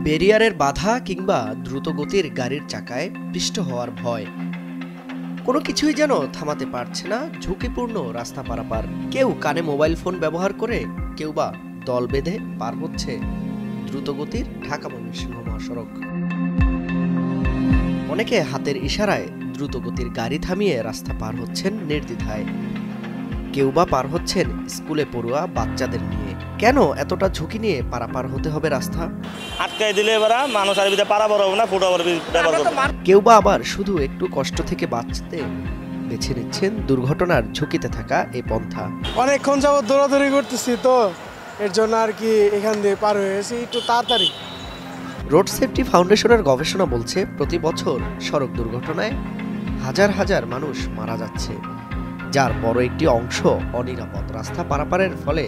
ব্যারিয়ারের বাধা কিংবা দ্রুতগতির গাড়ির চাকায় পিষ্ট হওয়ার ভয়, কোনো কিছুই যেন থামাতে পারছে না ঝুঁকিপূর্ণ রাস্তা পারাপার। কেউ কানে মোবাইল ফোন ব্যবহার করে, কেউ বা দল বেঁধে পার হচ্ছে দ্রুতগতির ঢাকা ময়মনসিংহ মহাসড়ক। অনেকে হাতের ইশারায় দ্রুতগতির গাড়ি থামিয়ে রাস্তা পার হচ্ছেন নির্দ্বিধায়। কেউ বা পার হচ্ছেন স্কুলে পড়ুয়া বাচ্চাদের নিয়ে। কেন এতটা ঝুঁকি নিয়ে পারাপার হতে হবে রাস্তা? আটকাই দিলে এবার মানুষ আর ভিতরে পারাপার হবে না, ফুটওভার ব্যবহার করবে। কেউ বা আবার শুধু একটু কষ্ট থেকে বাঁচতে বেছে নিচ্ছেন দুর্ঘটনার ঝুঁকিতে থাকা এই পন্থা। অনেকক্ষণ যাবত দৌড়াদৌড়ি করতেছি, তো এর জন্য আর কি এখান দিয়ে পার হয়েছি একটু তাড়াতাড়ি। রোড সেফটি ফাউন্ডেশনের গবেষণা বলছে, প্রতি বছর সড়ক দুর্ঘটনায় হাজার হাজার মানুষ মারা যাচ্ছে, যার বড় একটি অংশ অনিরাপদ রাস্তা পারাপারের ফলে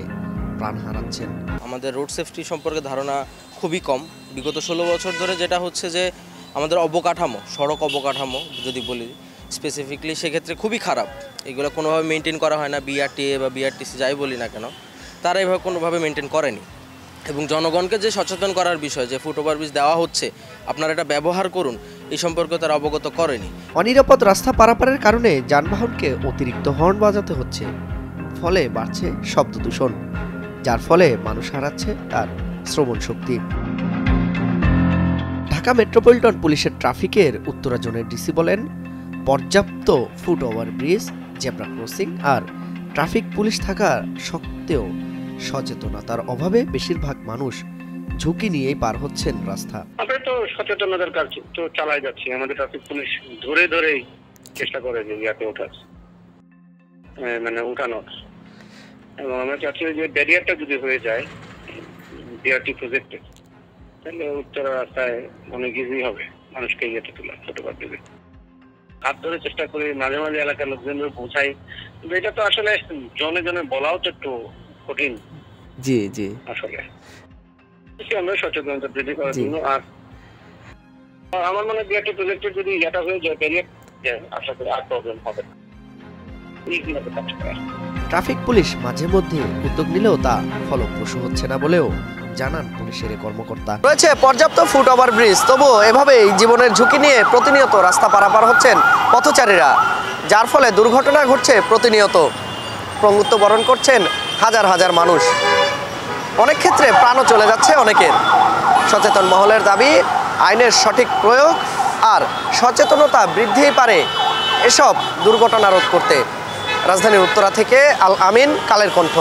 প্রাণ হারাচ্ছেন। আমাদের রোড সেফটি সম্পর্কে ধারণা খুবই কম। বিগত 16 বছর ধরে যেটা হচ্ছে যে আমাদের অবকাঠামো, সড়ক অবকাঠামো যদি বলি স্পেসিফিকলি, সেক্ষেত্রে খুবই খারাপ। এগুলো কোনোভাবে মেনটেন করা হয় না। বিআরটিএ বা বিআরটিসি যাই বলি না কেন, তারা এভাবে কোনোভাবে মেনটেন করেনি। এবং জনগণকে যে সচেতন করার বিষয় যে ফুট ওভারব্রিজ দেওয়া হচ্ছে, আপনারা এটা ব্যবহার করুন, এই সম্পর্কে তারা অবগত করেনি। অনিরাপদ রাস্তা পারাপারের কারণে যানবাহনকে অতিরিক্ত হর্ন বাজাতে হচ্ছে, ফলে বাড়ছে শব্দ দূষণ, যার ফলে মানুষ হারাচ্ছে তার শ্রবণ শক্তি। ঢাকা মেট্রোপলিটন পুলিশের ট্রাফিকের উত্তরা জোনের ডিসি বলেন, পর্যাপ্ত ফুট ওভারব্রিজ, জেব্রা ক্রসিং আর ট্রাফিক পুলিশ থাকা সত্ত্বেও সচেতনতার অভাবে বেশিরভাগ মানুষ ঝুঁকি নিয়েই পার হচ্ছেন রাস্তা। আমরা তো সচেতনতার কাজ তো চালাই যাচ্ছি। আমাদের ট্রাফিক পুলিশ ধরে ধরেই চেষ্টা করে যে ইয়াতে ওঠার, মানে উঠানোর। এবং আমরা চাচ্ছি যে ব্যারিয়ারটা যদি হয়ে যায় বিআরটি প্রজেক্টে, তাহলে উত্তর রাস্তায় অনেক ইজি হবে মানুষকে ইয়েতে তোলা, ছোটবার দেবে। হাত ধরে চেষ্টা করি, মাঝে মাঝে এলাকার লোকজনদের পৌঁছাই, কিন্তু এটা তো আসলে জনে জনে বলাও তো একটু কঠিন। জি জি, আসলে আমরা সচেতনতা বৃদ্ধি করার জন্য। আর আমার মনে হয় বিআরটি প্রজেক্টের যদি এটা হয়ে যায় ব্যারিয়ার, আশা করি আর প্রবলেম হবে না। ট্রাফিক পুলিশ মাঝে মধ্যে উদ্যোগ নিলেও তা ফলপ্রসূ হচ্ছে না বলেও জানান পুলিশের কর্মকর্তা। রয়েছে পর্যাপ্ত ফুট ওভারব্রিজ, তবুও এভাবেই জীবনের ঝুঁকি নিয়ে প্রতিনিয়ত রাস্তা পারাপার হচ্ছেন পথচারীরা, যার ফলে দুর্ঘটনা ঘটছে প্রতিনিয়ত। মৃত্যু বরণ করছেন হাজার হাজার মানুষ, অনেক ক্ষেত্রে প্রাণও চলে যাচ্ছে অনেকের। সচেতন মহলের দাবি, আইনের সঠিক প্রয়োগ আর সচেতনতা বৃদ্ধিই পারে এসব দুর্ঘটনা রোধ করতে। রাজধানীর উত্তরা থেকে আল আমিন, কালের কণ্ঠ।